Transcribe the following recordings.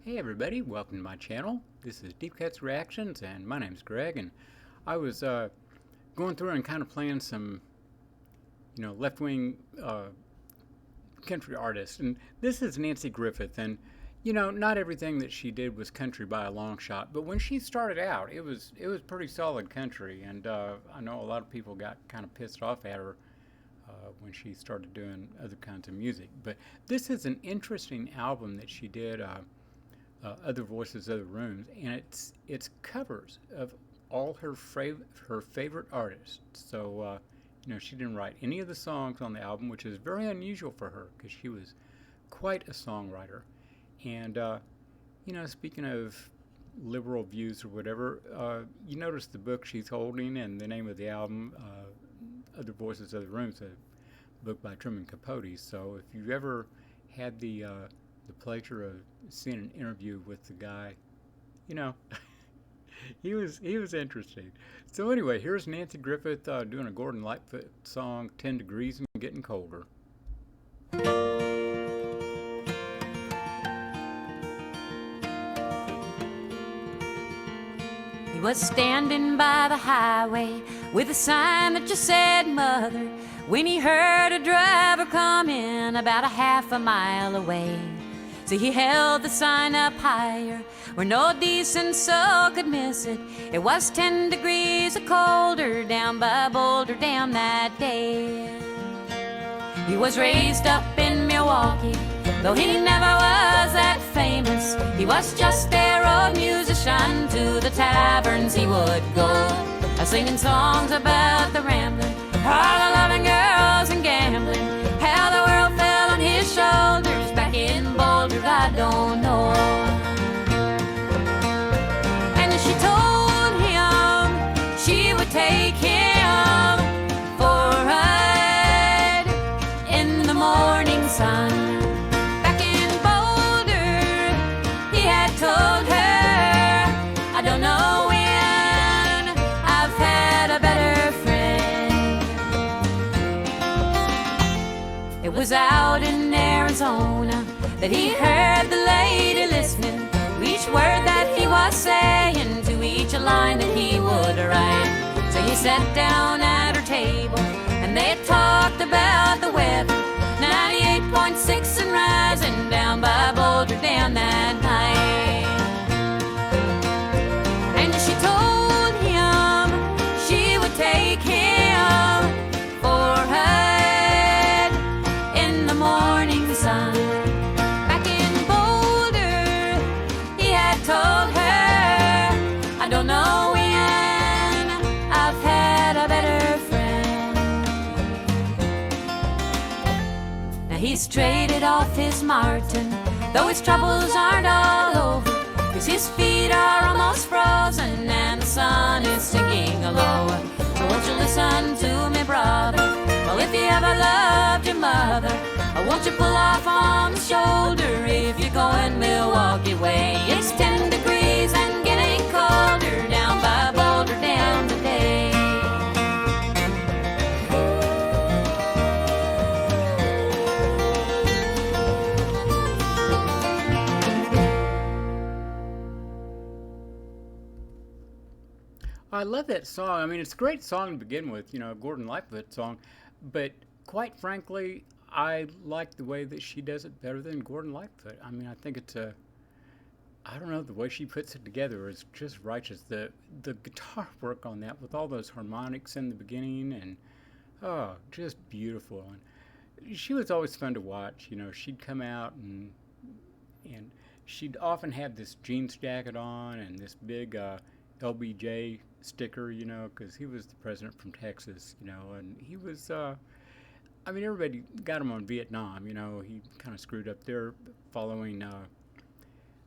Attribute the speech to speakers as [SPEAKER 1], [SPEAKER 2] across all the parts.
[SPEAKER 1] Hey everybody, welcome to my channel. This is Deep Cuts Reactions and my name's Greg, and I was going through and kind of playing some, left-wing country artists, and this is Nanci Griffith, and not everything that she did was country by a long shot, but when she started out, it was pretty solid country, and I know a lot of people got kind of pissed off at her when she started doing other kinds of music. But this is an interesting album that she did. Other Voices, Other Rooms, and it's covers of all her favorite artists. So she didn't write any of the songs on the album, which is very unusual for her because she was quite a songwriter. And speaking of liberal views or whatever, you notice the book she's holding and the name of the album, Other Voices, Other Rooms, a book by Truman Capote. So if you've ever had the pleasure of seeing an interview with the guy, you know, he was interesting. So anyway, here's Nanci Griffith doing a Gordon Lightfoot song, 10 Degrees and Getting Colder.
[SPEAKER 2] He was standing by the highway with a sign that just said mother when he heard a driver coming about a half a mile away. So he held the sign up higher where no decent soul could miss it. It was 10 degrees colder down by Boulder down that day. He was raised up in Milwaukee, though he never was that famous. He was just their old musician. To the taverns he would go, singing songs about the rambling, all the loving girls and gambling, how the world fell on his shoulders back in Boulder, I don't know. And she told him she would take him for a ride in the morning sun. Back in Boulder, he had told her, I don't know when I've had a better friend. It was out in Arizona that he heard the lady listening to each word that he was saying, to each line that he would write. So he sat down at her table and they talked about the weather, 98.6 and rising down by Boulder down that night. And she told him she would take him for a ride in the morning sun. Told her, I don't know when I've had a better friend. Now he's traded off his Martin, though his troubles aren't all over, 'cause his feet are almost frozen and the sun is sinking low. So won't you listen to me, brother? Well, if you ever loved your mother, won't you pull off on the shoulder if you're going Milwaukee way? It's 10 degrees and getting colder down by Boulder down today.
[SPEAKER 1] I love that song. I mean, it's a great song to begin with, a Gordon Lightfoot song, but quite frankly, I like the way that she does it better than Gordon Lightfoot. I mean, I think I don't know, the way she puts it together is just righteous. The guitar work on that with all those harmonics in the beginning and, oh, just beautiful. And she was always fun to watch. She'd come out and she'd often have this jeans jacket on and this big LBJ sticker, because he was the president from Texas, and he was, everybody got him on Vietnam, he kind of screwed up there following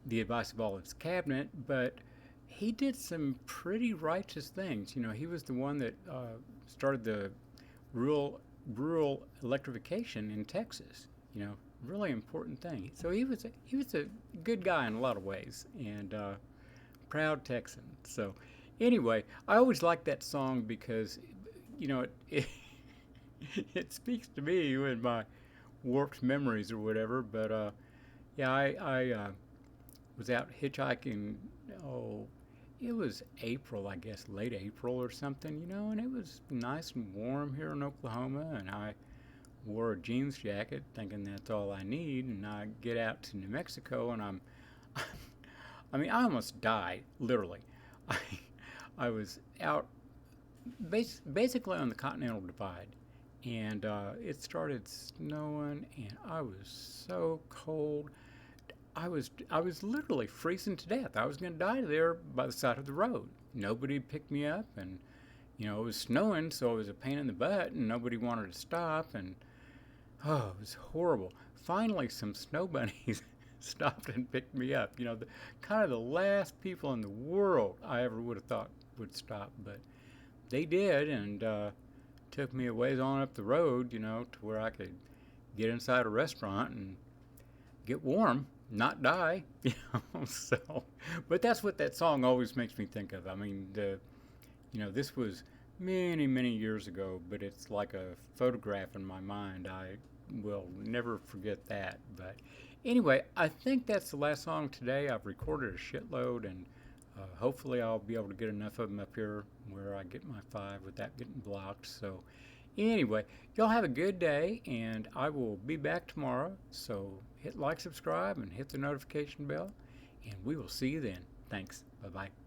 [SPEAKER 1] the advice of all his cabinet, but he did some pretty righteous things. He was the one that started the rural electrification in Texas, really important thing. So he was a good guy in a lot of ways, and proud Texan. So anyway, I always like that song because, it speaks to me in my warped memories or whatever. But yeah, I was out hitchhiking. Oh, it was April, I guess, late April or something, and it was nice and warm here in Oklahoma, and I wore a jeans jacket thinking that's all I need, and I get out to New Mexico, and I mean, I almost died, literally. I, I was out basically on the Continental Divide, and it started snowing, and I was so cold. I was literally freezing to death. I was going to die there by the side of the road. Nobody picked me up, and it was snowing, so it was a pain in the butt, and nobody wanted to stop, and oh, it was horrible. Finally, some snow bunnies stopped and picked me up. Kind of the last people in the world I ever would have thought would stop, but they did, and took me a ways on up the road, to where I could get inside a restaurant and get warm, not die, So, but that's what that song always makes me think of. I mean, this was many, many years ago, but it's like a photograph in my mind. I will never forget that. But anyway, I think that's the last song today. I've recorded a shitload, and hopefully I'll be able to get enough of them up here where I get my 5 without getting blocked. So anyway, y'all have a good day, and I will be back tomorrow. So hit like, subscribe, and hit the notification bell, and we will see you then. Thanks. Bye-bye.